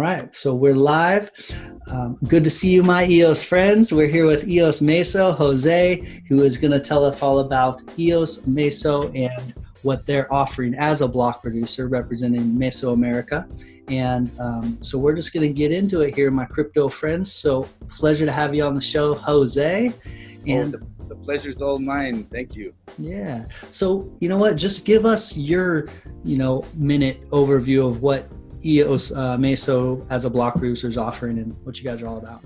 right, so we're live. Good to see you, my EOS friends. We're here with EOS Meso, Jose, who is going to tell us all about EOS Meso and what they're offering as a block producer representing Mesoamerica. And so we're just going to get into it here, my crypto friends. So pleasure to have you on the show, Jose. And the pleasure's all mine. Thank you. Yeah. So, you know what? Just give us your, minute overview of what EOS Meso as a block producer is offering and what you guys are all about.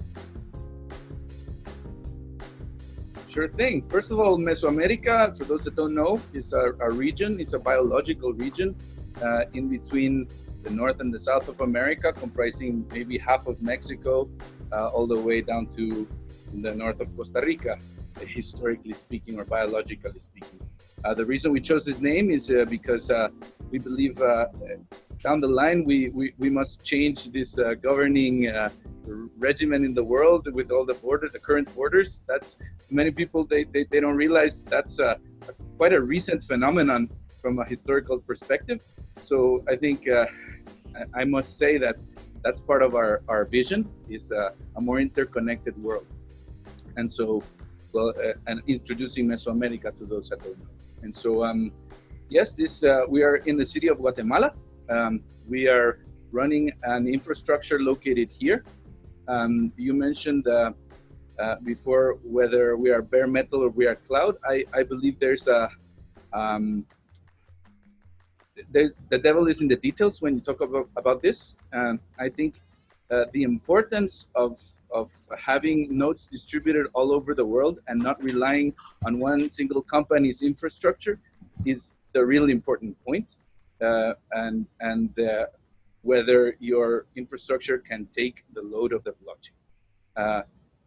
Sure thing. First of all, Mesoamerica, for those that don't know, is a region. It's a biological region in between the north and the south of America, comprising maybe half of Mexico, all the way down to the north of Costa Rica, historically speaking or biologically speaking. The reason we chose this name is because we believe down the line we must change this governing regimen in the world with all the current borders. That's many people they don't realize that's quite a recent phenomenon from a historical perspective. So I think I must say that that's part of our vision is a more interconnected world. And so, and introducing Mesoamerica to those that don't know. And so, yes, we are in the city of Guatemala. We are running an infrastructure located here. You mentioned before whether we are bare metal or we are cloud. I believe there's the devil is in the details when you talk about this. I think the importance of having nodes distributed all over the world and not relying on one single company's infrastructure is the really important point. And whether your infrastructure can take the load of the blockchain.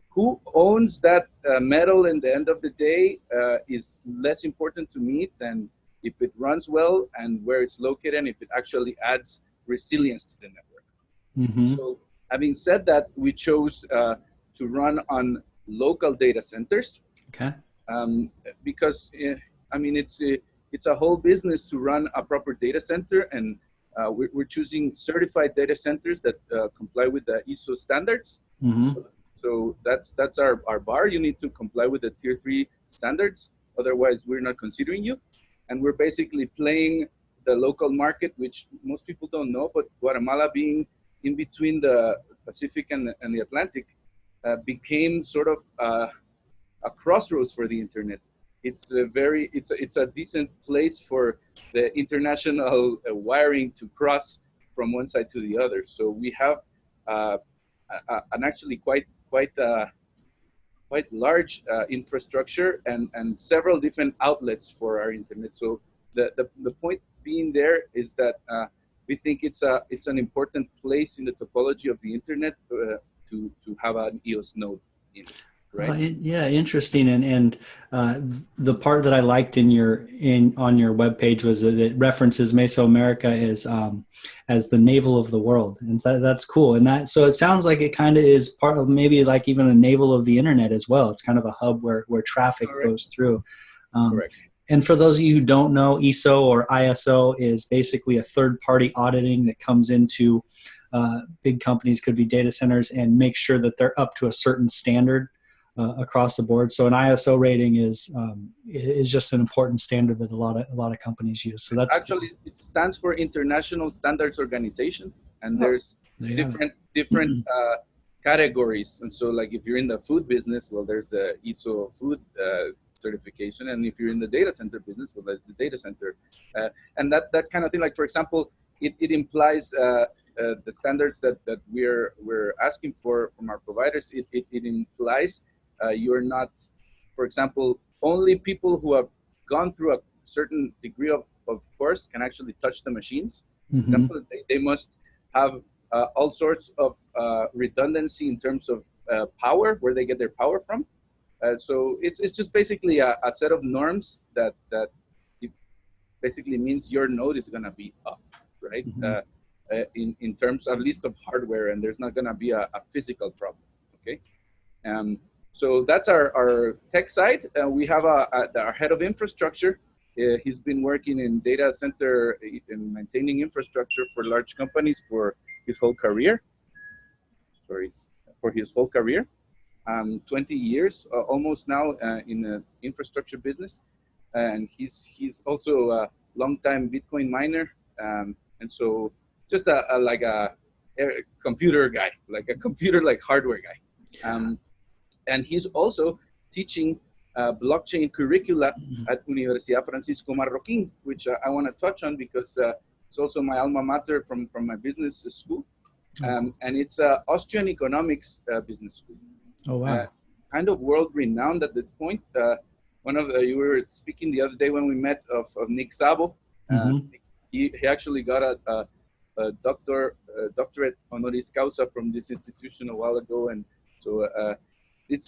Who owns that metal in the end of the day is less important to me than if it runs well and where it's located and if it actually adds resilience to the network. Mm-hmm. So having said that, we chose to run on local data centers. Okay. Because it's a whole business to run a proper data center, and we're choosing certified data centers that comply with the ISO standards. Mm-hmm. So that's our bar. You need to comply with the tier 3 standards, otherwise we're not considering you. And we're basically playing the local market, which most people don't know, but Guatemala being in between the Pacific and the Atlantic became sort of a crossroads for the internet. It's a decent place for the international wiring to cross from one side to the other. So we have an actually quite large infrastructure and several different outlets for our internet. So the point being there is that we think it's an important place in the topology of the internet to have an EOS node in it. Right. Yeah, interesting. And the part that I liked on your webpage was that it references Mesoamerica as the navel of the world, and that's cool. And so it sounds like it kind of is part of maybe like even a navel of the internet as well. It's kind of a hub where traffic goes through. Correct. And for those of you who don't know, ESO or ISO is basically a third-party auditing that comes into big companies, could be data centers, and make sure that they're up to a certain standard across the board. So an ISO rating is just an important standard that a lot of companies use. So that's actually it stands for International Standards Organization, and there's different categories. And so, like if you're in the food business, well, there's the ISO food certification, and if you're in the data center business, well, that's the data center, and that kind of thing. Like for example, it implies the standards that we're asking for from our providers. It implies you're not, for example, only people who have gone through a certain degree of course can actually touch the machines. Mm-hmm. For example, they must have all sorts of redundancy in terms of power, where they get their power from. So it's just basically a set of norms that it basically means your node is going to be up, right? Mm-hmm. In terms at least of hardware, and there's not going to be a physical problem, okay? So that's our tech side. We have our head of infrastructure. He's been working in data center and maintaining infrastructure for large companies for his whole career. sorry, for his whole career. 20 years almost now in the infrastructure business, and he's also a long-time Bitcoin miner, and so just a computer guy, like a computer like hardware guy, and he's also teaching blockchain curricula at Universidad Francisco Marroquín, which I want to touch on because it's also my alma mater from my business school, and it's Austrian economics business school. Oh, wow. Kind of world renowned at this point. One of you were speaking the other day when we met of Nick Szabo. He actually got a doctorate honoris causa from this institution a while ago, and so it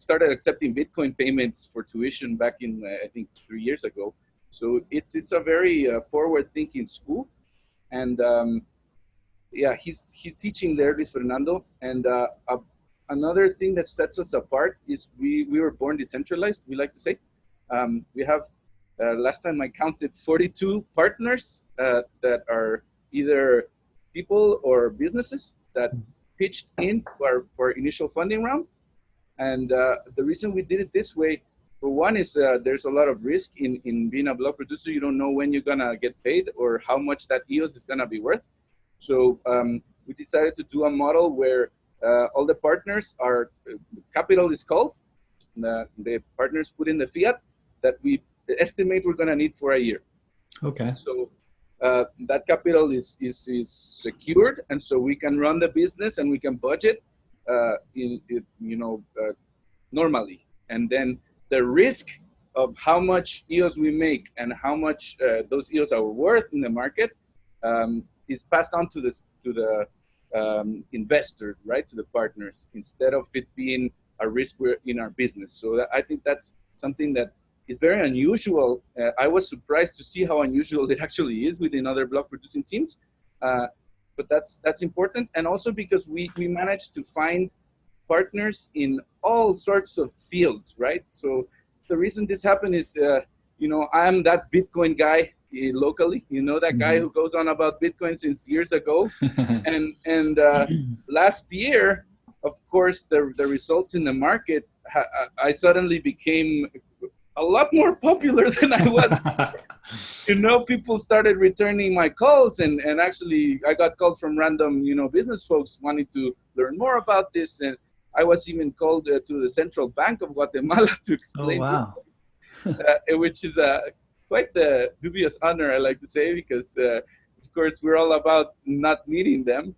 started accepting Bitcoin payments for tuition back in I think 3 years ago. So it's a very forward-thinking school, and yeah, he's teaching there, Luis Fernando, and another thing that sets us apart is we were born decentralized, we like to say. We have, last time I counted, 42 partners that are either people or businesses that pitched in for our initial funding round. And the reason we did it this way, for one, is there's a lot of risk in being a block producer. You don't know when you're going to get paid or how much that EOS is going to be worth. So we decided to do a model where all the partners are, capital is called, the partners put in the fiat that we estimate we're going to need for a year. Okay. So that capital is secured, and so we can run the business and we can budget normally. And then the risk of how much EOS we make and how much those EOS are worth in the market is passed on to the investor, right, to the partners, instead of it being a risk in our business. So I think that's something that is very unusual. I was surprised to see how unusual it actually is within other block producing teams. But that's important, and also because we managed to find partners in all sorts of fields, right? So the reason this happened is, I'm that Bitcoin guy locally, that guy who goes on about Bitcoin since years ago. and last year, of course, the results in the market, I suddenly became a lot more popular than I was. People started returning my calls, and actually I got calls from random, business folks wanting to learn more about this. And I was even called to the Central Bank of Guatemala to explain, which is quite the dubious honor, I like to say, because of course we're all about not needing them.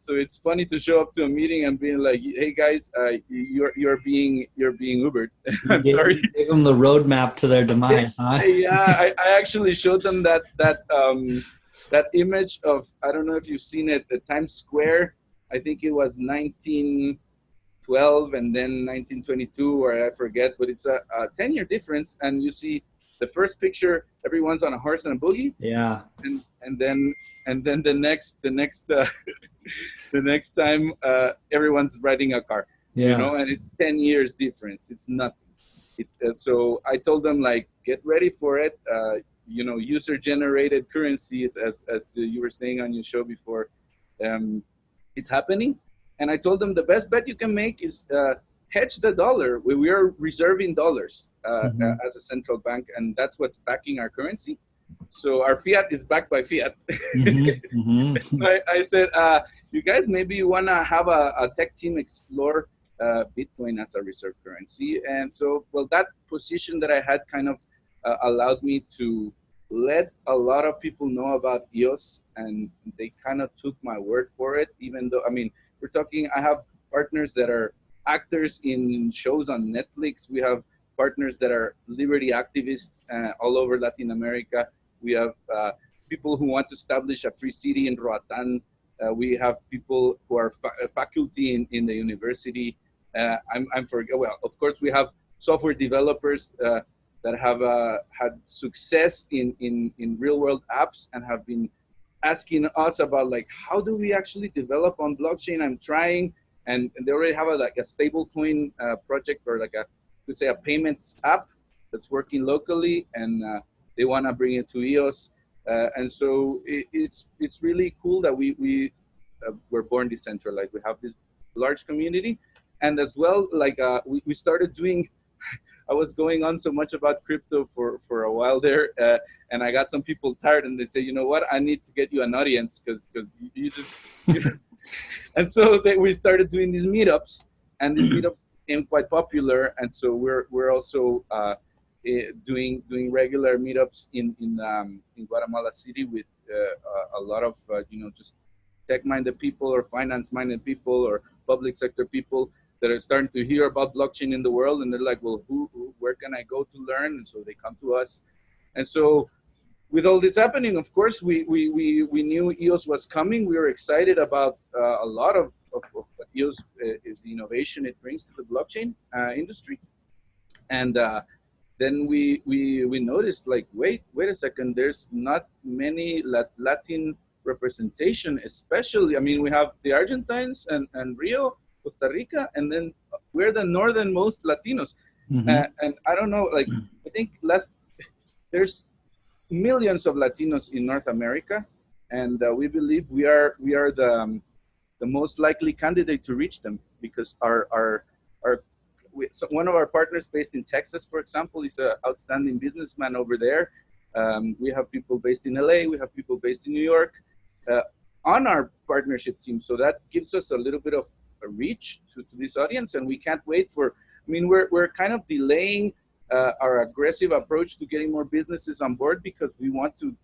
So it's funny to show up to a meeting and being like, "Hey guys, you're being Ubered." I'm sorry. You gave them the roadmap to their demise, huh? Yeah, I actually showed them that image of, I don't know if you've seen it, the Times Square. I think it was 1912 and then 1922, or I forget, but it's a 10-year difference, and you see. The first picture, everyone's on a horse and a buggy. Yeah. And then the next time, everyone's riding a car. Yeah. And it's 10 years difference. It's nothing. So I told them, like, get ready for it. User-generated currencies, as you were saying on your show before, it's happening. And I told them the best bet you can make is hedge the dollar. We are reserving dollars as a central bank, and that's what's backing our currency. So our fiat is backed by fiat. I said, you guys, maybe you want to have a tech team explore Bitcoin as a reserve currency. And so, that position that I had kind of allowed me to let a lot of people know about EOS, and they kind of took my word for it, even though, we're talking, I have partners that are actors in shows on Netflix. We have partners that are liberty activists all over Latin America. We have people who want to establish a free city in Roatan. We have people who are faculty in the university. Of course, we have software developers that have had success in real world apps and have been asking us about, like, how do we actually develop on blockchain? I'm trying. And they already have a stable coin project, or like a payments app that's working locally, and they want to bring it to EOS. And so it's really cool that we were born decentralized. We have this large community, and as well, like we started doing. I was going on so much about crypto for a while there, and I got some people tired, and they say, you know what, I need to get you an audience because you just. And so we started doing these meetups, and these meetups became quite popular, and so we're also doing regular meetups in Guatemala City with a lot of just tech-minded people or finance-minded people or public sector people that are starting to hear about blockchain in the world, and they're like, well, where can I go to learn? And so they come to us, and so with all this happening, of course, we knew EOS was coming. We were excited about a lot of what EOS is, the innovation it brings to the blockchain industry. And then we noticed, like, wait a second, there's not many Latin representation, especially, I mean, we have the Argentines and Rio, Costa Rica, and then we're the northernmost Latinos. And I don't know, like, I think there's millions of Latinos in North America, and we believe we are the most likely candidate to reach them, because so one of our partners based in Texas, for example, is an outstanding businessman over there. We have people based in LA, we have people based in New York on our partnership team, so that gives us a little bit of a reach to this audience, and we can't wait for. I mean, we're kind of delaying our aggressive approach to getting more businesses on board, because we want to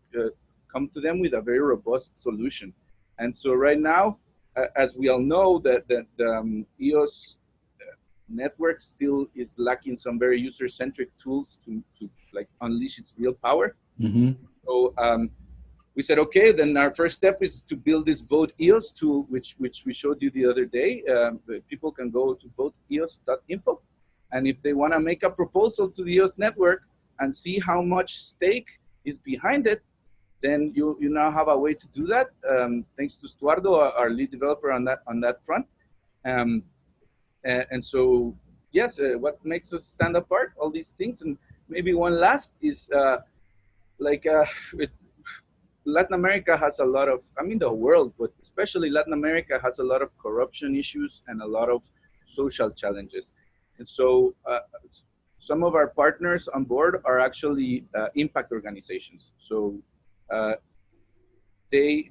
come to them with a very robust solution. And so right now, as we all know, that EOS network still is lacking some very user-centric tools to like unleash its real power. So we said, okay, then our first step is to build this Voteos tool, which we showed you the other day. People can go to voteos.info. And if they want to make a proposal to the EOS network and see how much stake is behind it, then you now have a way to do that. Thanks to Stuardo, our lead developer on that front. And so, yes, what makes us stand apart? All these things, and maybe one last is Latin America has a lot of, I mean, the world, but especially Latin America has a lot of corruption issues and a lot of social challenges. And so some of our partners on board are actually impact organizations. So the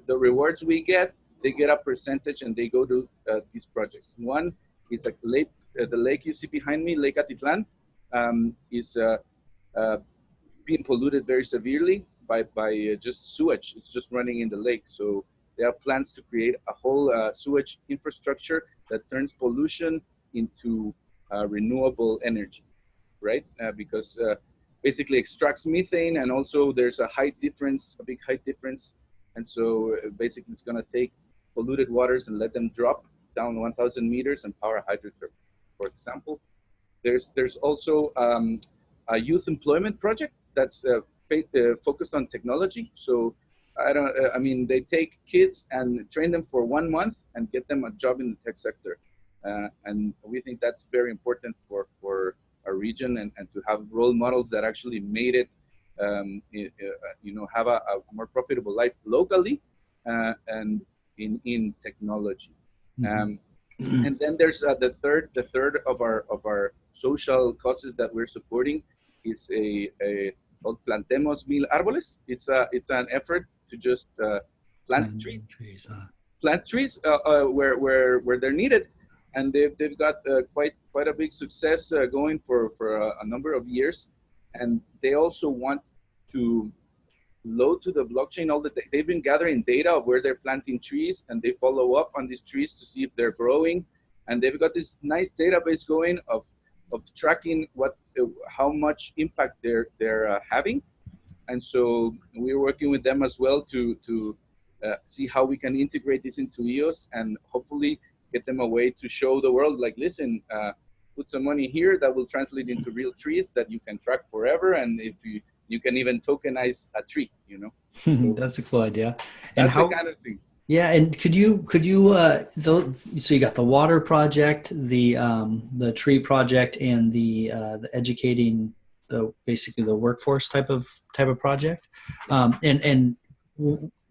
rewards we get, they get a percentage and they go to these projects. One is like the lake you see behind me, Lake Atitlan, is being polluted very severely by just sewage. It's just running in the lake. So they have plans to create a whole sewage infrastructure that turns pollution into renewable energy, right? Because basically extracts methane, and also there's a big height difference. And so basically it's gonna take polluted waters and let them drop down 1,000 meters and power a hydroturb, for example. There's also a youth employment project that's focused on technology. So I mean, they take kids and train them for 1 month and get them a job in the tech sector. And we think that's very important for our region, and to have role models that actually made it, have a more profitable life locally and in technology. And then there's the third of our social causes that we're supporting is called Plantemos Mil Árboles. It's an effort to just plant trees where they're needed. And they've got quite a big success going for a number of years, and they also want to load to the blockchain all the day. They've been gathering data of where they're planting trees, and they follow up on these trees to see if they're growing, and they've got this nice database going of tracking how much impact they're having. And so we're working with them as well to see how we can integrate this into EOS, and hopefully get them a way to show the world, like, listen, put some money here that will translate into real trees that you can track forever, and if you can even tokenize a tree, So that's a cool idea. And that's the kind of thing. Yeah, and could you so you got the water project, the tree project, and the educating basically the workforce type of project, and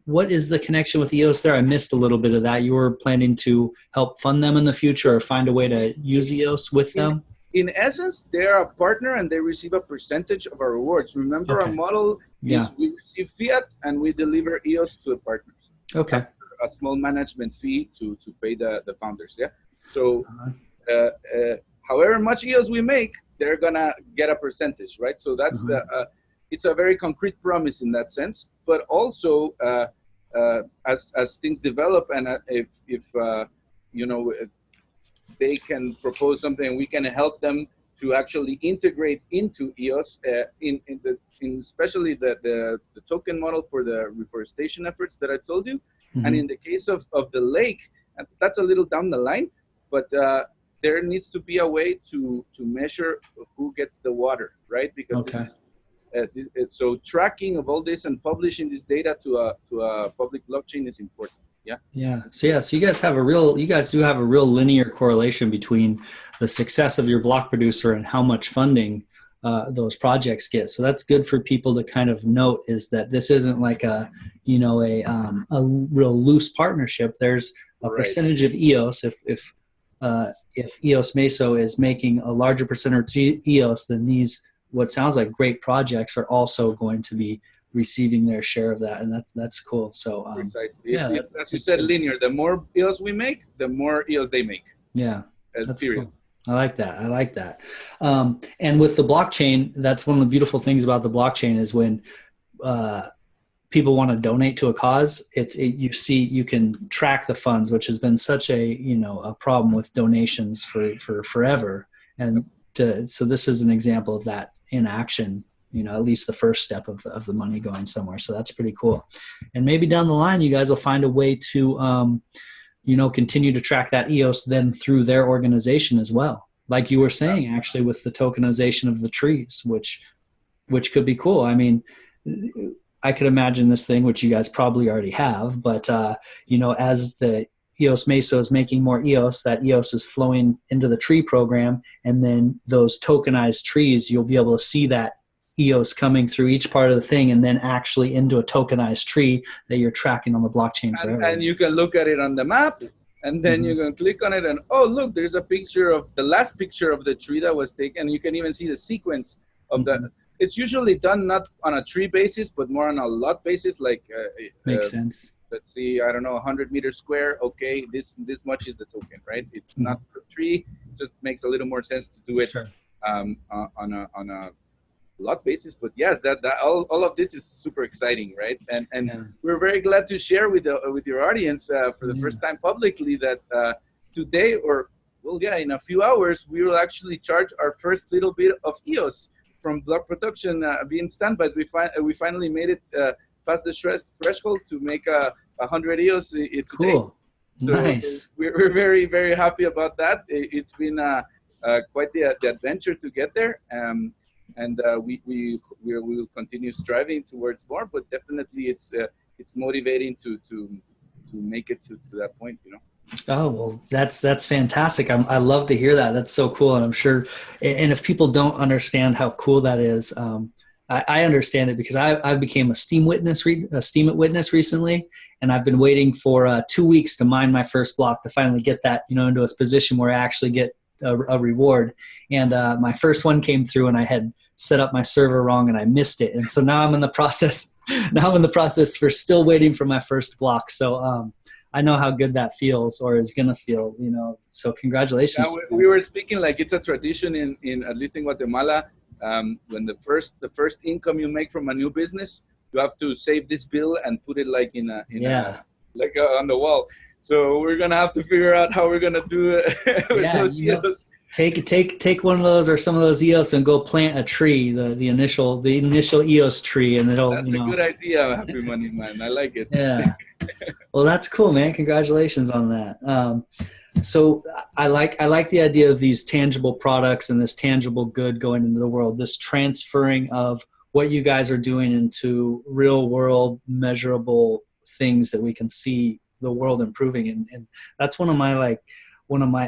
what is the connection with EOS there? I missed a little bit of that. You were planning to help fund them in the future or find a way to use EOS with them? In essence, they're a partner and they receive a percentage of our rewards. Remember, our model is we receive fiat and we deliver EOS to the partners. Okay. A small management fee to pay the founders. Yeah. So however much EOS we make, they're gonna get a percentage, right? So that's it's a very concrete promise in that sense. But also, as things develop, and if you know, they can propose something, we can help them to actually integrate into EOS, in especially the token model for the reforestation efforts that I told you. And in the case of the lake, that's a little down the line, but there needs to be a way to measure who gets the water, right? Because this is, so tracking of all this and publishing this data to a public blockchain is important. Yeah. So you guys do have a real linear correlation between the success of your block producer and how much funding those projects get. So that's good for people to kind of note, is that this isn't like a real loose partnership. There's a percentage of EOS. If EOS Meso is making a larger percentage of EOS, then these, what sounds like great projects, are also going to be receiving their share of that, and that's cool. So precisely, it's, as you said, linear. The more EOS we make, the more EOS they make. Yeah, that's cool. I like that. And with the blockchain, that's one of the beautiful things about the blockchain is when people want to donate to a cause, you can track the funds, which has been such a problem with donations for forever. And so this is an example of that in action. At least the first step of the money going somewhere. So that's pretty cool. And maybe down the line, you guys will find a way to, continue to track that EOS then through their organization as well. Like you were saying, actually, with the tokenization of the trees, which could be cool. I mean, I could imagine this thing, which you guys probably already have, but, as the EOS Meso is making more EOS, that EOS is flowing into the tree program. And then those tokenized trees, you'll be able to see that EOS coming through each part of the thing and then actually into a tokenized tree that you're tracking on the blockchain forever. And you can look at it on the map, and then you can click on it and, oh, look, there's a picture of the last picture of the tree that was taken. You can even see the sequence of it's usually done not on a tree basis, but more on a lot basis. Like makes sense. Let's see, I don't know, 100 meters square. Okay, this much is the token, right? It's not per tree. It just makes a little more sense to do it on a lot basis. But yes, that all of this is super exciting, right? And we're very glad to share with your audience for the first time publicly that today, in a few hours, we will actually charge our first little bit of EOS from block production being standby. We finally made it past the threshold to make 100 EOS today. Cool. Nice. So we're very, very happy about that. It's been quite the adventure to get there. And we will continue striving towards more, but definitely it's motivating to make it to that point, Oh, well, that's fantastic. I love to hear that. That's so cool. And I'm sure, and if people don't understand how cool that is, I understand it because I became a Steemit witness recently, and I've been waiting for 2 weeks to mine my first block to finally get that, into a position where I actually get a reward. And my first one came through, and I had set up my server wrong and I missed it. And so now I'm in the process for still waiting for my first block. So I know how good that feels, or is going to feel, so congratulations. Yeah, we were speaking like it's a tradition in at least in Guatemala. When the first income you make from a new business, you have to save this bill and put it like on the wall. So we're going to have to figure out how we're going to do it with those EOS. Take one of those or some of those EOS and go plant a tree, the initial EOS tree, and it'll. That's a good idea, Happy Money Man. I like it. Yeah. Well, that's cool, man. Congratulations on that. So I like the idea of these tangible products and this tangible good going into the world. This transferring of what you guys are doing into real world measurable things that we can see the world improving, and that's one of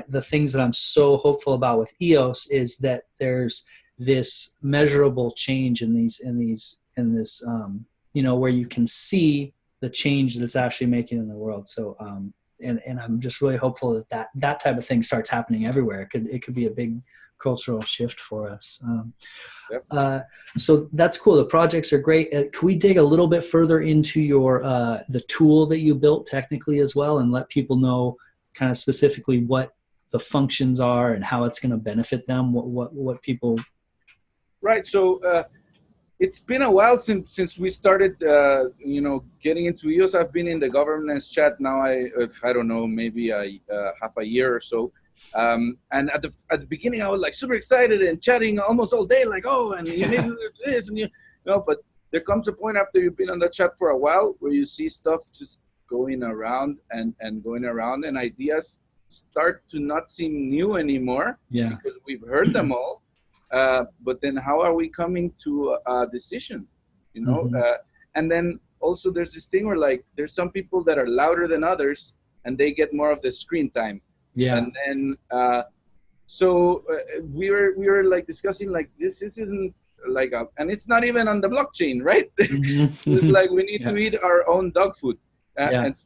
the things that I'm so hopeful about with EOS is that there's this measurable change in this where you can see the change that it's actually making in the world. So, and I'm just really hopeful that type of thing starts happening everywhere. It could be a big cultural shift for us. So that's cool. The projects are great. Can we dig a little bit further into your the tool that you built technically as well, and let people know kind of specifically what the functions are and how it's going to benefit them? What people? Right. So it's been a while since we started, getting into EOS. I've been in the governance chat now. I don't know, maybe half a year or so. And at the beginning, I was like super excited and chatting almost all day, like, oh, and you need to do this, and but there comes a point after you've been on the chat for a while where you see stuff just going around and going around, and ideas start to not seem new anymore. Yeah. Because we've heard them all. But then how are we coming to a decision, and then also there's this thing where like there's some people that are louder than others and they get more of the screen time. Yeah. And then we were like discussing like this isn't like and it's not even on the blockchain, right? It's like we need to eat our own dog food. And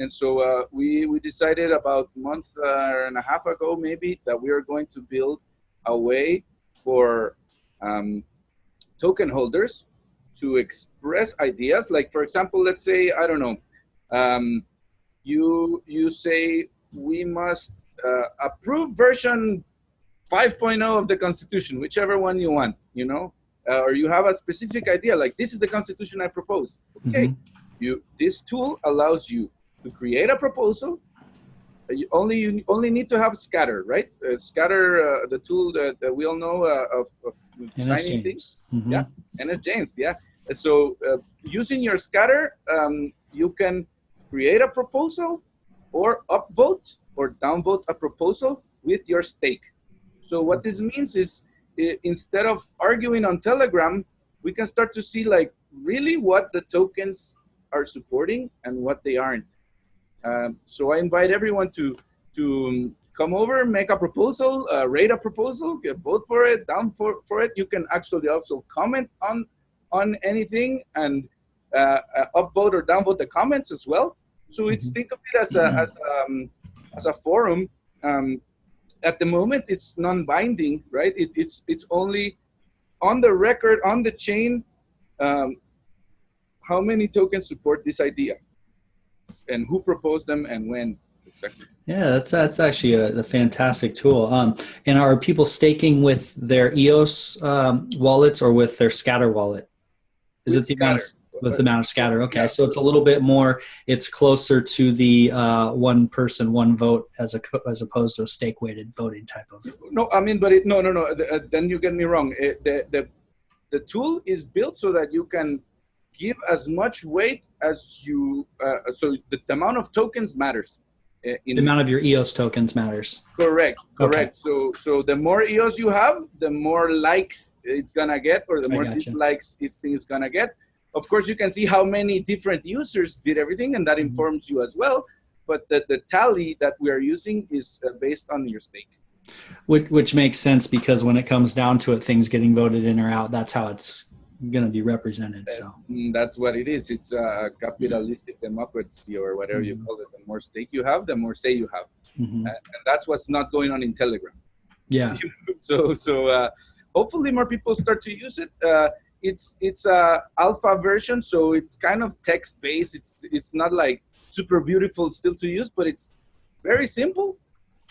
so we decided about a month and a half ago maybe that we are going to build a way for token holders to express ideas. Like, for example, let's say, I don't know, you say we must approve version 5.0 of the Constitution, whichever one you want, or you have a specific idea, like this is the Constitution I propose. Okay, this tool allows you to create a proposal. You only need to have Scatter, right? Scatter, the tool that we all know of signing things. Yeah, NS James. Yeah. So using your Scatter, you can create a proposal, or upvote or downvote a proposal with your stake. So what this means is, instead of arguing on Telegram, we can start to see like really what the tokens are supporting and what they aren't. So I invite everyone to come over, make a proposal, rate a proposal, vote for it, down for it. You can actually also comment on anything and upvote or downvote the comments as well. So it's think of it as a forum. At the moment, it's non-binding, right? It's only on the record, on the chain, how many tokens support this idea, and who proposed them and when exactly. Yeah, that's actually a fantastic tool. And are people staking with their EOS wallets or with their Scatter wallet? Is it the amount of Scatter? Okay, yeah. So it's a little bit more. It's closer to the one person, one vote, as opposed to a stake weighted voting type of. No, I mean, but no. Then you get me wrong. The tool is built so that you can give as much weight as you. So the amount of tokens matters. The amount of your EOS tokens matters. Correct. Okay. So the more EOS you have, the more likes it's gonna get, or the more dislikes this thing is gonna get. Of course, you can see how many different users did everything, and that informs you as well. But the tally that we are using is based on your stake. Which makes sense, because when it comes down to it, things getting voted in or out, that's how it's going to be represented. So that's what it is. It's a capitalistic democracy, or whatever you call it. The more stake you have, the more say you have, and that's what's not going on in Telegram. Yeah. So hopefully more people start to use it. It's a alpha version, so it's kind of text based. It's not like super beautiful still to use, but it's very simple,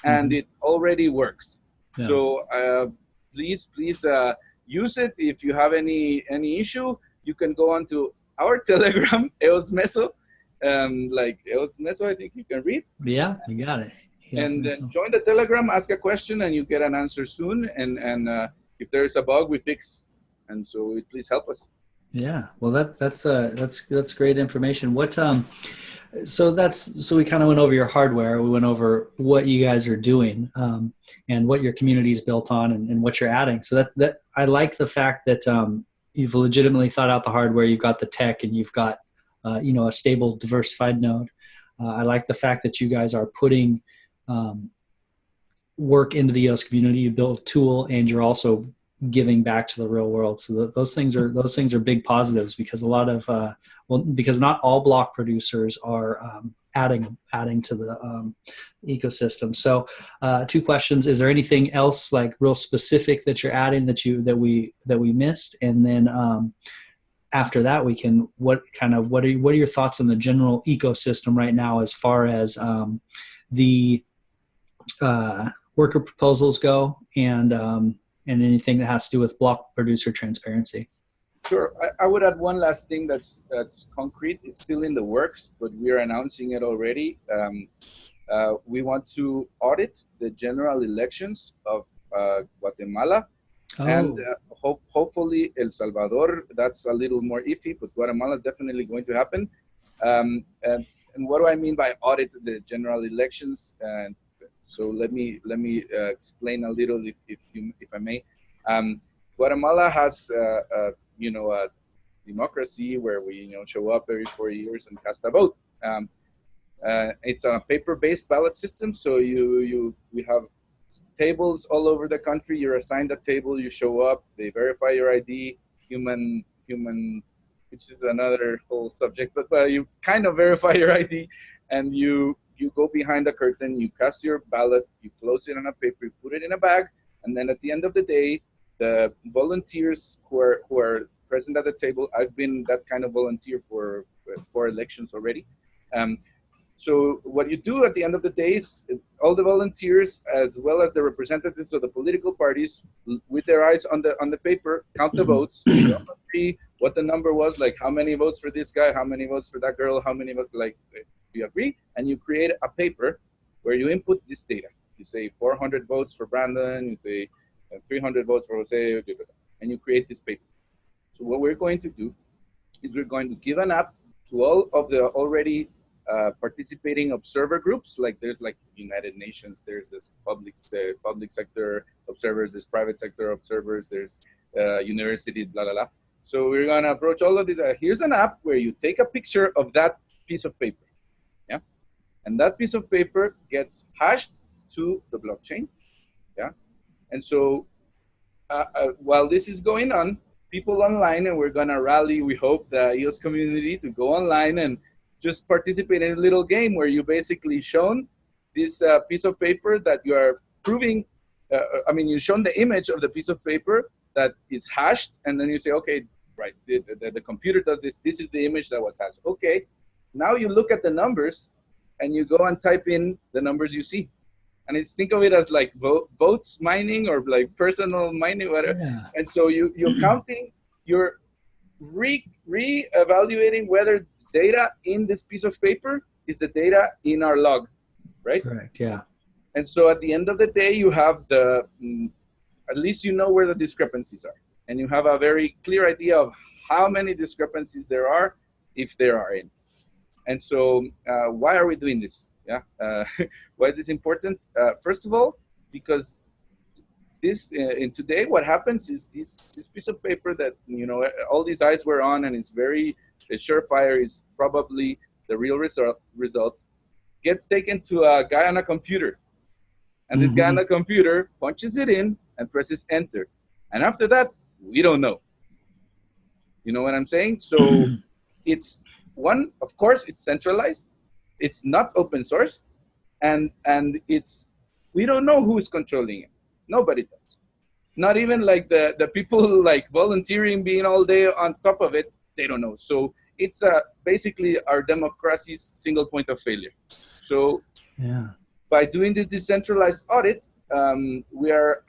and it already works. Yeah. So please use it. If you have any issue, you can go on to our Telegram, EOS Meso, like EOS Meso, I think you can read. Yeah, you got it. And then join the Telegram, ask a question, and you get an answer soon. And if there's a bug, we fix. And so please help us. Yeah, well, that's great information. So we kind of went over your hardware. We went over what you guys are doing, and what your community's built on, and what you're adding. So that I like the fact that you've legitimately thought out the hardware. You've got the tech, and you've got a stable, diversified node. I like the fact that you guys are putting work into the EOS community. You built a tool, and you're also giving back to the real world. So those things are big positives, because a lot of because not all block producers are adding to the ecosystem. So 2 questions: is there anything else like real specific that you're adding that we missed? And then after that, what are your thoughts on the general ecosystem right now as far as the worker proposals go, and anything that has to do with block producer transparency? Sure. I would add one last thing that's concrete. It's still in the works, but we are announcing it already. We want to audit the general elections of Guatemala. Oh. And hopefully El Salvador. That's a little more iffy, but Guatemala definitely going to happen. And what do I mean by audit the general elections? And so let me explain a little, if I may. Guatemala has a democracy where we show up every 4 years and cast a vote. It's a paper-based ballot system, so we have tables all over the country. You're assigned a table, you show up, they verify your ID, human, which is another whole subject, but you kind of verify your ID, and you go behind the curtain, you cast your ballot, you close it on a paper, you put it in a bag, and then at the end of the day, the volunteers who are present at the table, I've been that kind of volunteer for elections already. So what you do at the end of the day is all the volunteers, as well as the representatives of the political parties, with their eyes on the paper, count the votes, see what the number was, like how many votes for this guy, how many votes for that girl, how many votes, like you agree, and you create a paper where you input this data. You say 400 votes for Brandon, you say 300 votes for Jose, and you create this paper. So what we're going to do is we're going to give an app to all of the already participating observer groups. Like there's like United Nations, there's this public sector observers, there's private sector observers, there's university, blah, blah, blah. So we're going to approach all of these. Here's an app where you take a picture of that piece of paper. Yeah. And that piece of paper gets hashed to the blockchain. Yeah. And so while this is going on, people online, and we're going to rally, we hope, the EOS community to go online and just participate in a little game where you basically shown this piece of paper that you are proving, you've shown the image of the piece of paper that is hashed, and then you say, okay, right, the computer does this, this is the image that was hashed. Okay, now you look at the numbers, and you go and type in the numbers you see. And think of it as like votes mining, or like personal mining, whatever. Yeah. And so you're counting, you're re-evaluating whether data in this piece of paper is the data in our log, right? Correct, yeah. And so at the end of the day, you have at least you know where the discrepancies are. And you have a very clear idea of how many discrepancies there are, if there are any. And so why are we doing this? Yeah. Why is this important? First of all, because in today, what happens is this piece of paper that, all these eyes were on, and it's very surefire, is probably the real result, gets taken to a guy on a computer. And this guy on a computer punches it in and presses enter. And after that, we don't know. You know what I'm saying? So it's one, of course, it's centralized. It's not open source. And we don't know who's controlling it. Nobody does. Not even like the people like volunteering, being all day on top of it, they don't know. So it's basically our democracy's single point of failure. So yeah, by doing this decentralized audit, we are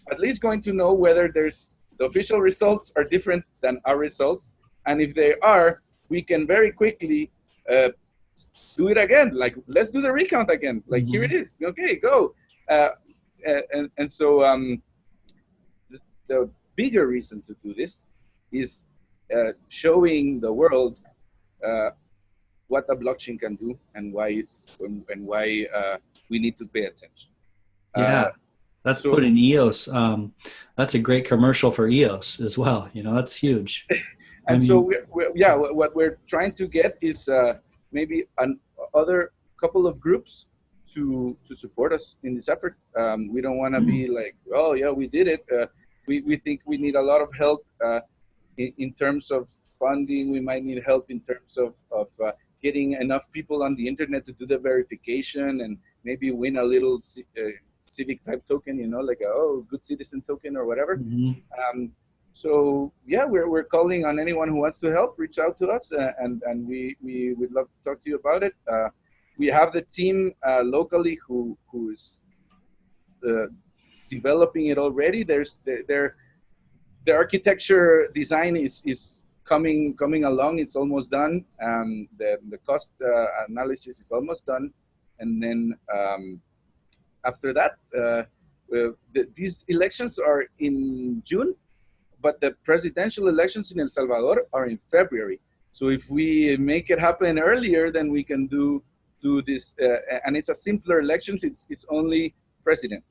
at least going to know whether the official results are different than our results. And if they are, we can very quickly do it again. Like, let's do the recount again. Like, here it is. Okay, go. And so the bigger reason to do this is showing the world what a blockchain can do, and why we need to pay attention. Yeah, that's putting EOS. That's a great commercial for EOS as well. That's huge. And so what we're trying to get is maybe other couple of groups to support us in this effort. We don't want to be like, oh yeah, we did it. we think we need a lot of help in terms of funding. We might need help in terms of getting enough people on the internet to do the verification and maybe win a little civic type token, like a good citizen token or whatever. So yeah, we're calling on anyone who wants to help. Reach out to us, and we would love to talk to you about it. We have the team locally who is developing it already. The architecture design is coming along. It's almost done. The cost analysis is almost done, and then after that, these elections are in June. But the presidential elections in El Salvador are in February. So if we make it happen earlier, then we can do this. And it's a simpler elections. It's only president.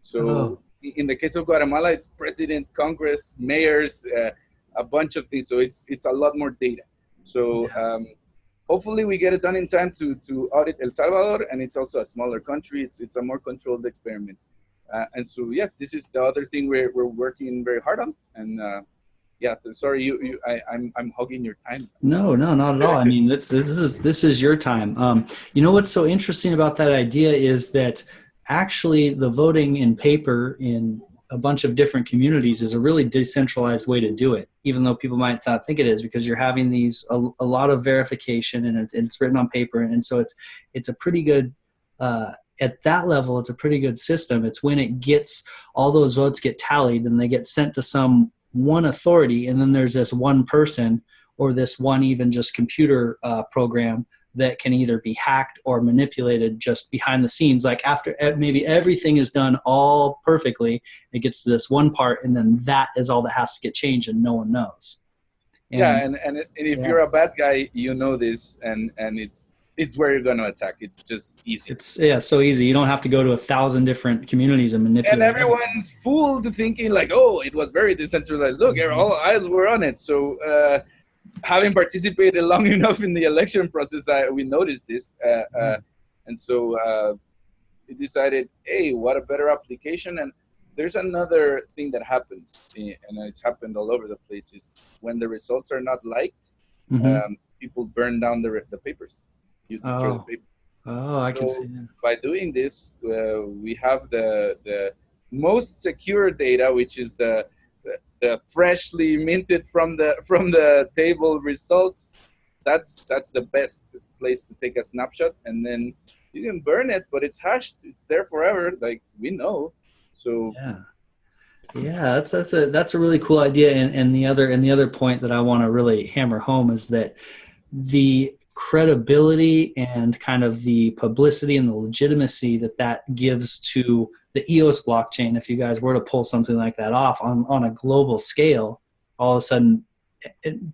So in the case of Guatemala, it's president, Congress, mayors, a bunch of things. So it's a lot more data. So hopefully we get it done in time to audit El Salvador. And it's also a smaller country. It's a more controlled experiment. And so yes, this is the other thing we're working very hard on. And sorry, I'm hogging your time. No, not at all. I mean, this is your time. What's so interesting about that idea is that actually the voting in paper in a bunch of different communities is a really decentralized way to do it, even though people might not think it is, because you're having a lot of verification and it's written on paper, and so it's a pretty good. At that level, it's a pretty good system. It's when it gets all those votes get tallied and they get sent to some one authority, and then there's this one person or this one even just computer program that can either be hacked or manipulated just behind the scenes. Like after maybe everything is done all perfectly, it gets to this one part, and then that is all that has to get changed, and no one knows. And if you're a bad guy, this, and it's where you're going to attack. It's just easy. It's so easy. You don't have to go to 1,000 different communities and manipulate. And everyone's fooled thinking like, it was very decentralized. Look, all eyes were on it. So having participated long enough in the election process, we noticed this. And so we decided, hey, what a better application. And there's another thing that happens, and it's happened all over the place, is when the results are not liked, people burn down the papers. You destroy the paper. I can see that. By doing this, we have the most secure data, which is the freshly minted from the table results. That's the best place to take a snapshot, and then you can burn it, but it's hashed. It's there forever. Like we know. So yeah, that's a really cool idea. And the other point that I want to really hammer home is that the credibility and kind of the publicity and the legitimacy that gives to the EOS blockchain, if you guys were to pull something like that off on a global scale, all of a sudden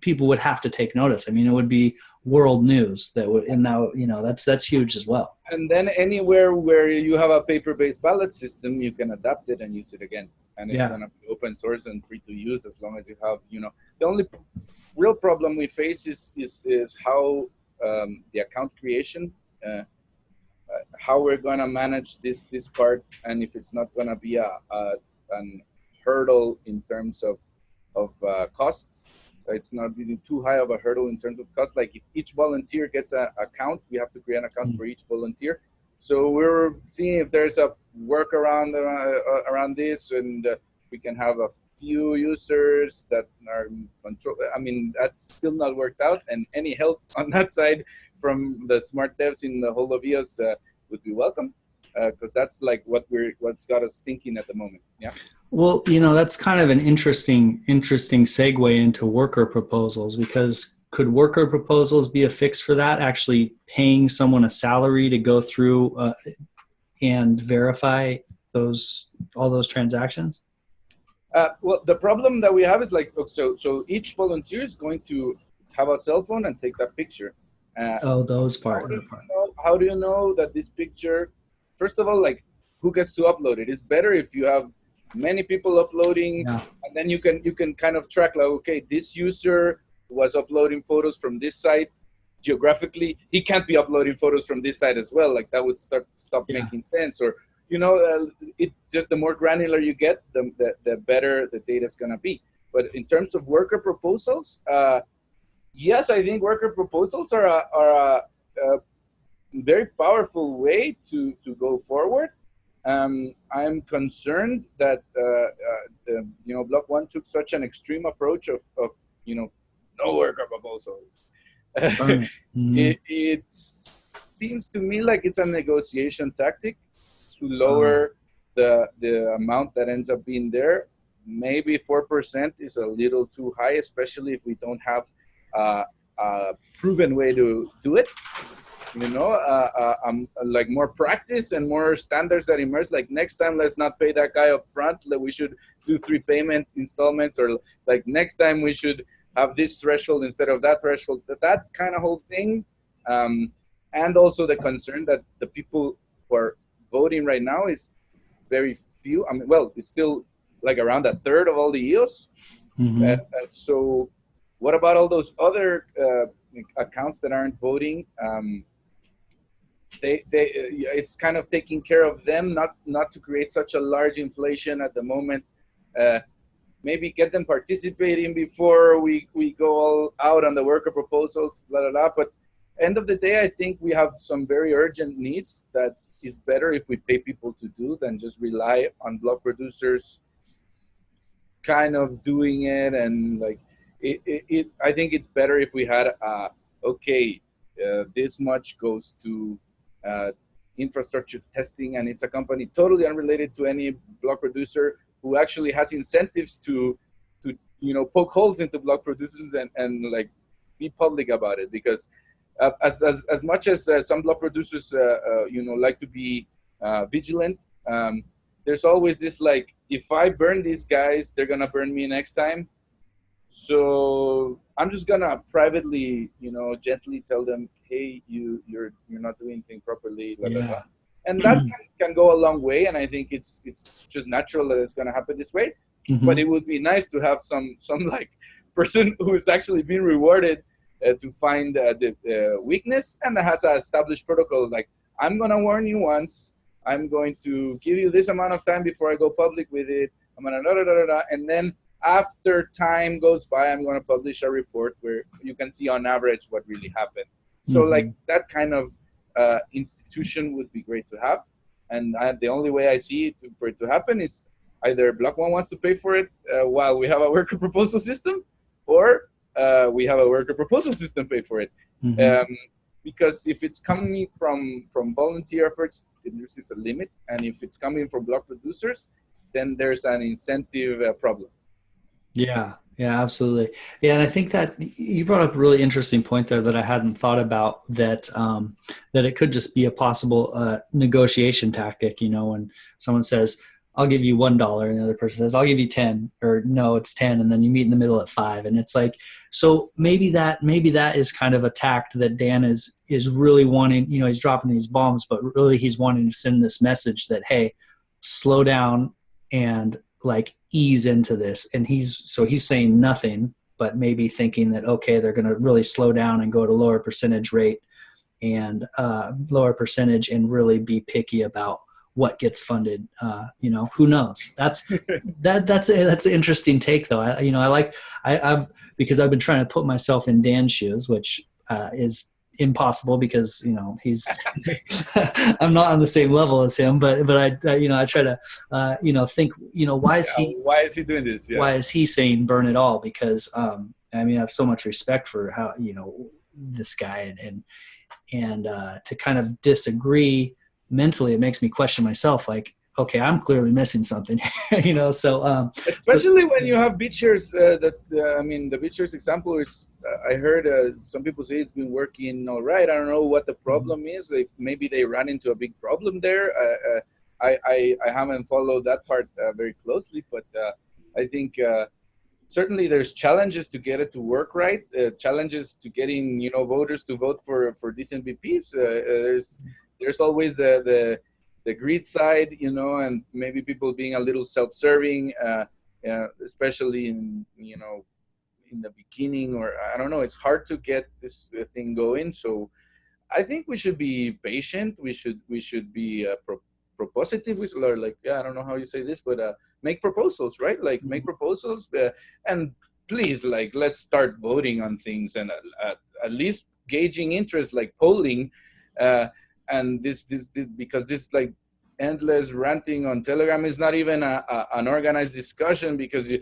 people would have to take notice. I mean, it would be world news that's huge as well. And then anywhere where you have a paper-based ballot system, you can adapt it and use it again. And it's going to be open source and free to use, as long as you have, the only real problem we face is how the account creation, how we're going to manage this part, and if it's not going to be an hurdle in terms of costs. So it's not really too high of a hurdle in terms of cost. Like if each volunteer gets an account, we have to create an account for each volunteer. So we're seeing if there's a workaround around this, and we can have a few users that are control. I mean, that's still not worked out, and any help on that side from the smart devs in the whole of EOS would be welcome, because that's like what's got us thinking at the moment. Yeah. Well, that's kind of an interesting segue into worker proposals, because could worker proposals be a fix for that? Actually paying someone a salary to go through and verify all those transactions? Well, the problem that we have is so each volunteer is going to have a cell phone and take that picture. Those parts. How do you know that this picture? First of all, who gets to upload it? It's better if you have many people uploading, and then you can kind of track okay, this user was uploading photos from this site geographically. He can't be uploading photos from this site as well. That would stop making sense. Or it just the more granular you get, the better the data is going to be. But in terms of worker proposals, yes, I think worker proposals are a very powerful way to go forward. I'm concerned that Block One took such an extreme approach of no worker proposals. It seems to me like it's a negotiation tactic to lower the amount that ends up being there. Maybe 4% is a little too high, especially if we don't have a proven way to do it. Like more practice and more standards that emerge. Like next time, let's not pay that guy up front. Like we should do 3 payment installments, or like next time we should have this threshold instead of that threshold. That kind of whole thing, and also the concern that the people who are voting right now is very few. I mean, well, it's still like around a third of all the EOS. So, what about all those other accounts that aren't voting? It's kind of taking care of them, not to create such a large inflation at the moment. Maybe get them participating before we go all out on the worker proposals, blah, blah, blah. But end of the day, I think we have some very urgent needs that is better if we pay people to do than just rely on block producers kind of doing it. And like I think it's better if we had this much goes to infrastructure testing, and it's a company totally unrelated to any block producer who actually has incentives to poke holes into block producers and like be public about it. Because as much as some block producers like to be vigilant, there's always this like, if I burn these guys, they're gonna burn me next time. So I'm just gonna privately, gently tell them, hey, you're not doing anything properly, blah, blah, blah. And that can go a long way. And I think it's just natural that it's gonna happen this way. But it would be nice to have some like person who's actually been rewarded to find the weakness and that has an established protocol. Like, I'm gonna warn you once. I'm going to give you this amount of time before I go public with it. I'm gonna and then after time goes by, I'm going to publish a report where you can see on average what really happened. So like that kind of institution would be great to have. And the only way I see it for it to happen is either Block One wants to pay for it while we have a worker proposal system, or we have a worker proposal system pay for it. Because if it's coming from volunteer efforts, there's a limit. And if it's coming from block producers, then there's an incentive problem. Yeah, absolutely. Yeah, and I think that you brought up a really interesting point there that I hadn't thought about, that that it could just be a possible negotiation tactic. When someone says, I'll give you $1, and the other person says, I'll give you 10, or no, it's 10, and then you meet in the middle at 5. And it's like, so maybe that is kind of a tact that Dan is really wanting, he's dropping these bombs, but really he's wanting to send this message that, hey, slow down and like ease into this. And he's saying nothing, but maybe thinking that, okay, they're going to really slow down and go to lower percentage rate and lower percentage and really be picky about what gets funded. Who knows? That's an interesting take though. I've because I've been trying to put myself in Dan's shoes, which is impossible because he's I'm not on the same level as him, but I try to think why is he doing this? Why is he saying burn it all? Because I have so much respect for how this guy, and to kind of disagree mentally, it makes me question myself, like, okay, I'm clearly missing something. So especially when you have beach shares the beach shares example is I heard some people say it's been working all right. I don't know what the problem is. Maybe they run into a big problem there. I haven't followed that part very closely, but I think certainly there's challenges to get it to work right, challenges to getting voters to vote for decent VPs. There's always the greed side, and maybe people being a little self-serving, especially in the beginning, or I don't know, it's hard to get this thing going. So I think we should be patient. We should be propositive, or like, yeah, I don't know how you say this, but make proposals, right? Like make proposals, and please, like, let's start voting on things, and at least gauging interest, like polling, and this because this like endless ranting on Telegram is not even an organized discussion, because you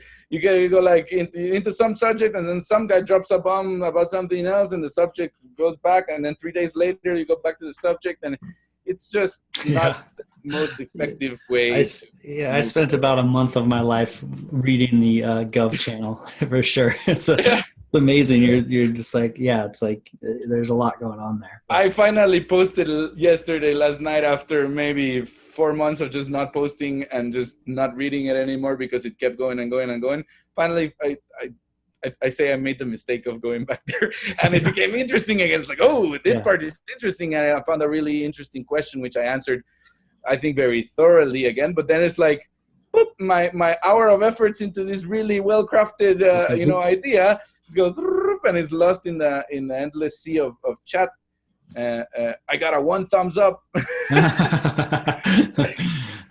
go like into some subject, and then some guy drops a bomb about something else, and the subject goes back, and then 3 days later you go back to the subject, and it's just not the most effective way. I spent about a month of my life reading the Gov channel for sure. It's amazing. You're just like, yeah, it's like there's a lot going on there. But I finally posted last night, after maybe 4 months of just not posting and just not reading it anymore because it kept going and going and going. Finally, I say I made the mistake of going back there, and it became interesting again. It's like, oh, this part is interesting, and I found a really interesting question, which I answered, I think, very thoroughly again. But then it's like, boop, my hour of efforts into this really well crafted idea just goes, and it's lost in the endless sea of chat. I got a 1 thumbs up.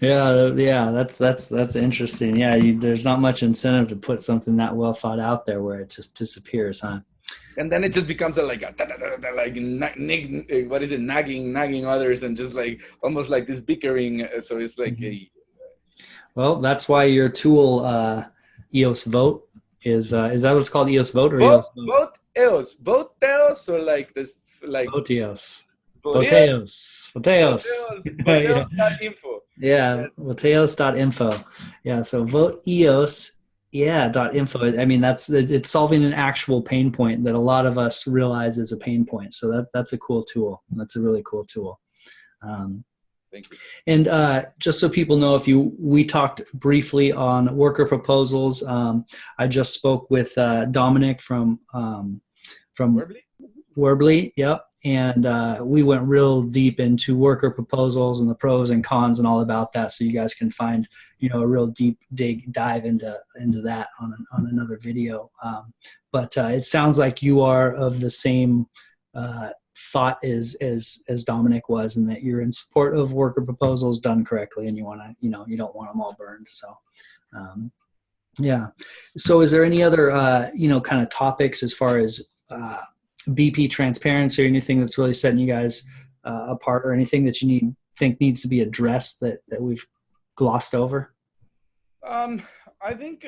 yeah, that's interesting. Yeah, there's not much incentive to put something that well thought out there where it just disappears, huh? And then it just becomes nagging others, and just like almost like this bickering. So it's like, well, that's why your tool, EOS Vote, is that what it's called? EOS Vote or EOS Vote? Voteos, or like this, like Voteos. Voteos. Voteos.info. Yeah, Voteos.info. Yeah, so vote EOS. .info. I mean, it's solving an actual pain point that a lot of us realize is a pain point. So that's a cool tool. That's a really cool tool. Thank you. And just so people know, we talked briefly on worker proposals. I just spoke with Dominic from Werbly. Yep. And we went real deep into worker proposals and the pros and cons and all about that. So you guys can find, a real deep dive into that on another video. But it sounds like you are of the same thought as Dominic was, and that you're in support of worker proposals done correctly, and you want to, you don't want them all burned. So, yeah. So is there any other, kind of topics as far as BP transparency, or anything that's really setting you guys apart, or anything that you think needs to be addressed that we've glossed over? I think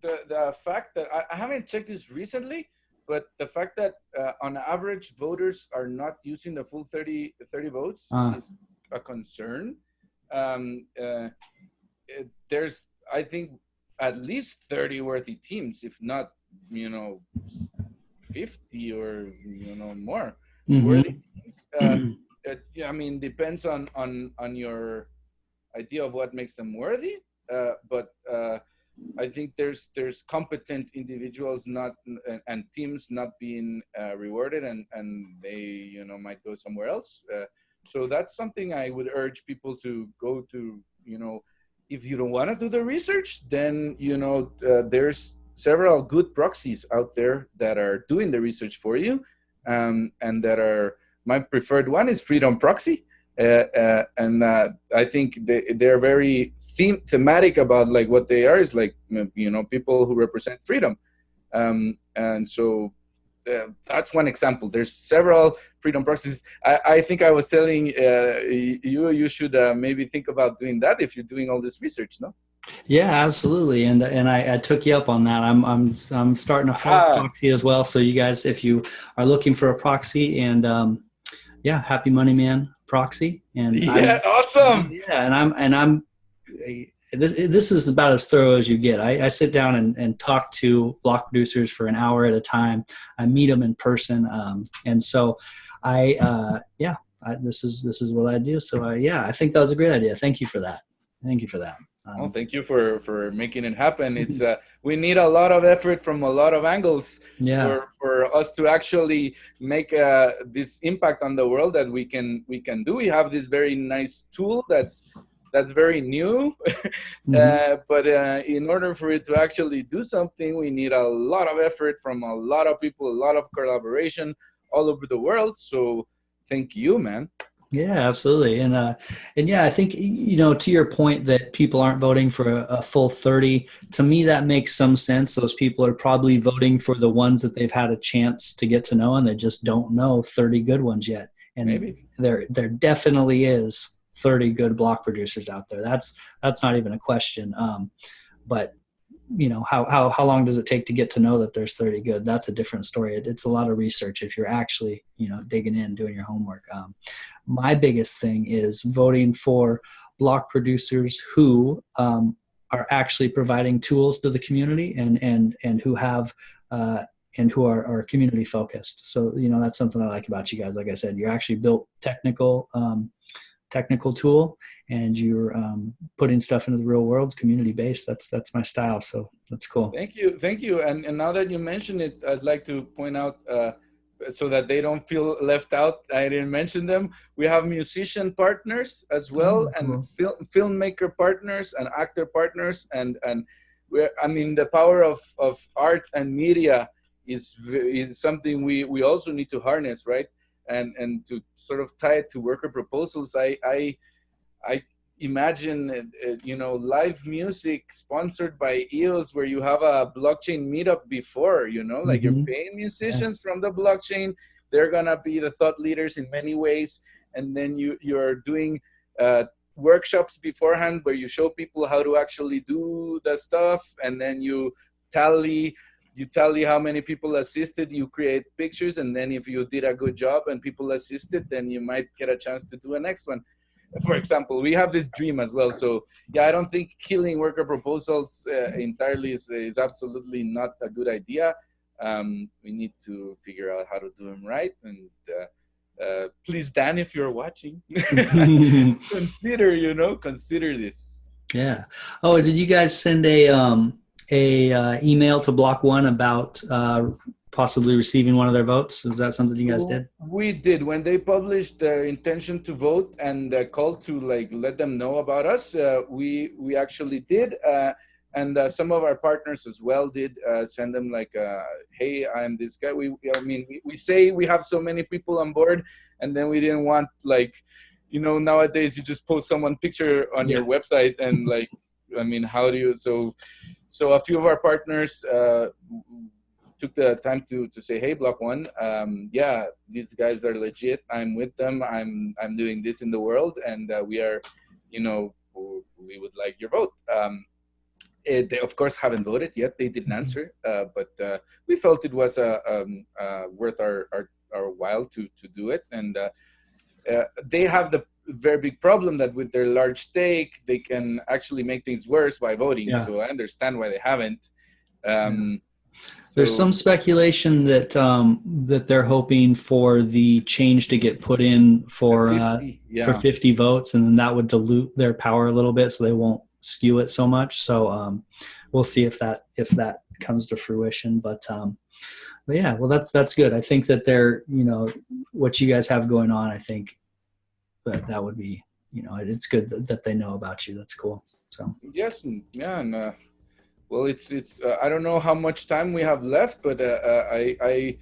the fact that I haven't checked this recently, but the fact that on average voters are not using the full 30 votes is a concern. There's, I think, at least 30 worthy teams, if not, 50 or more worthy teams. I mean, depends on your idea of what makes them worthy. But I think there's competent individuals and teams not being rewarded, and they might go somewhere else. So that's something I would urge people to go to. If you don't want to do the research, then there's several good proxies out there that are doing the research for you, and that are, my preferred one is Freedom Proxy, and I think they're very thematic about like what they are is like people who represent freedom, and so that's one example. There's several Freedom Proxies. I think I was telling you should maybe think about doing that if you're doing all this research, no? Yeah, absolutely, and I took you up on that. I'm starting a proxy as well. So you guys, if you are looking for a proxy, and HappyMoneyMan proxy, and awesome. Yeah, and I'm this is about as thorough as you get. I sit down and talk to block producers for an hour at a time. I meet them in person, and so this is what I do. So I think that was a great idea. Thank you for that. Thank you for making it happen. It's we need a lot of effort from a lot of angles for us to actually make this impact on the world that we can do. We have this very nice tool that's very new, but in order for it to actually do something, we need a lot of effort from a lot of people, a lot of collaboration all over the world. So thank you, man. Yeah, absolutely. And yeah, I think, to your point that people aren't voting for a full 30, to me, that makes some sense. Those people are probably voting for the ones that they've had a chance to get to know, and they just don't know 30 good ones yet. And Maybe. there definitely is 30 good block producers out there. That's not even a question. But how long does it take to get to know that there's 30 good? That's a different story. It's a lot of research if you're actually digging in, doing your homework. My biggest thing is voting for block producers who are actually providing tools to the community and who have and who are community focused. So that's something I like about you guys. Like I said, you're actually built technical tool, and you're putting stuff into the real world, community based. That's my style. So that's cool. Thank you. And now that you mention it, I'd like to point out, so that they don't feel left out, I didn't mention them. We have musician partners as well, and filmmaker partners and actor partners, and the power of art and media is something we also need to harness, right? And to sort of tie it to worker proposals, I imagine live music sponsored by EOS, where you have a blockchain meetup before, like you're paying musicians from the blockchain. They're gonna be the thought leaders in many ways, and then you're doing workshops beforehand where you show people how to actually do the stuff, and then you tally how many people assisted, you create pictures, and then if you did a good job and people assisted, then you might get a chance to do a next one. For example, we have this dream as well. So yeah, I don't think killing worker proposals entirely is absolutely not a good idea. We need to figure out how to do them right. And please, Dan, if you're watching, consider this. Yeah. Oh, did you guys send a email to Block One about possibly receiving one of their votes? Is that something you guys did? We did. When they published their intention to vote and the call to let them know about us, we actually did. And some of our partners as well did send them hey, I'm this guy. We say we have so many people on board, and then we didn't want nowadays you just post someone picture on your website and how do you, so a few of our partners took the time to say, hey, Block One, these guys are legit. I'm with them. I'm doing this in the world, and we are, we would like your vote. They of course haven't voted yet. They didn't answer, but we felt it was worth our while to do it. And they have the very big problem that with their large stake, they can actually make things worse by voting. Yeah. So I understand why they haven't. There's some speculation that that they're hoping for the change to get put in for 50 votes, and then that would dilute their power a little bit, so they won't skew it so much. So we'll see if that comes to fruition. But yeah, well, that's good. I think that they're what you guys have going on. I think that would be it's good that they know about you. That's cool. So yes, yeah, and. Well, it's I don't know how much time we have left, but I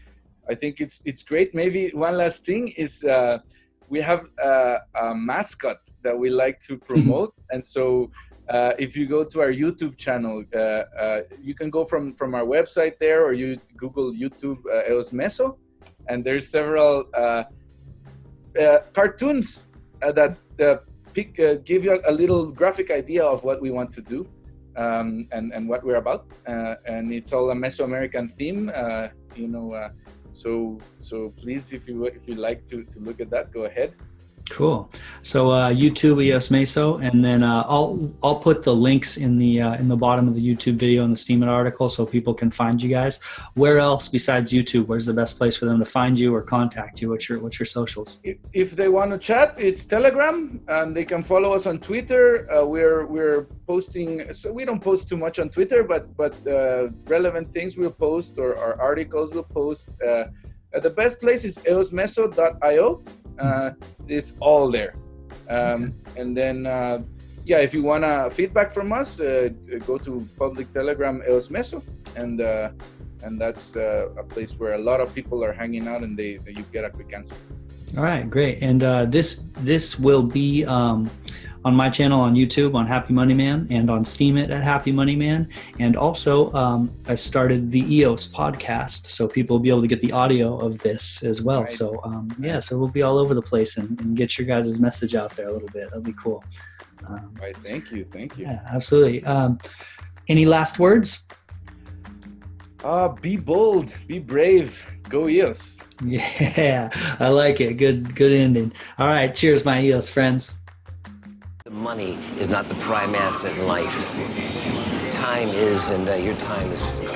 think it's great. Maybe one last thing is we have a mascot that we like to promote, and so if you go to our YouTube channel, you can go from our website there, or you Google YouTube EOS Meso, and there's several cartoons that give you a little graphic idea of what we want to do. And what we're about, and it's all a Mesoamerican theme, so please, if you like to look at that, go ahead. Cool. So YouTube EOS Meso, and then I'll put the links in the bottom of the YouTube video and the Steemit article so people can find you guys. Where else besides YouTube? Where's the best place for them to find you or contact you? What's your socials? If they want to chat, it's Telegram, and they can follow us on Twitter. We're posting, so we don't post too much on Twitter, but relevant things we'll post, or our articles we'll post. The best place is eosmeso.io. It's all there. And then, if you want feedback from us, go to public Telegram EOS Meso, and that's a place where a lot of people are hanging out, and you get a quick answer. All right, great. And this will be on my channel on YouTube on Happy Money Man, and on Steemit at Happy Money Man. And also I started the EOS podcast, so people will be able to get the audio of this as well. Right. So so we'll be all over the place and get your guys' message out there a little bit. That'll be cool. Right. Thank you. Yeah, absolutely. Any last words? Be bold, be brave, go EOS. Yeah, I like it. Good ending. All right. Cheers, my EOS friends. Money is not the prime asset in life. Time is, and your time is just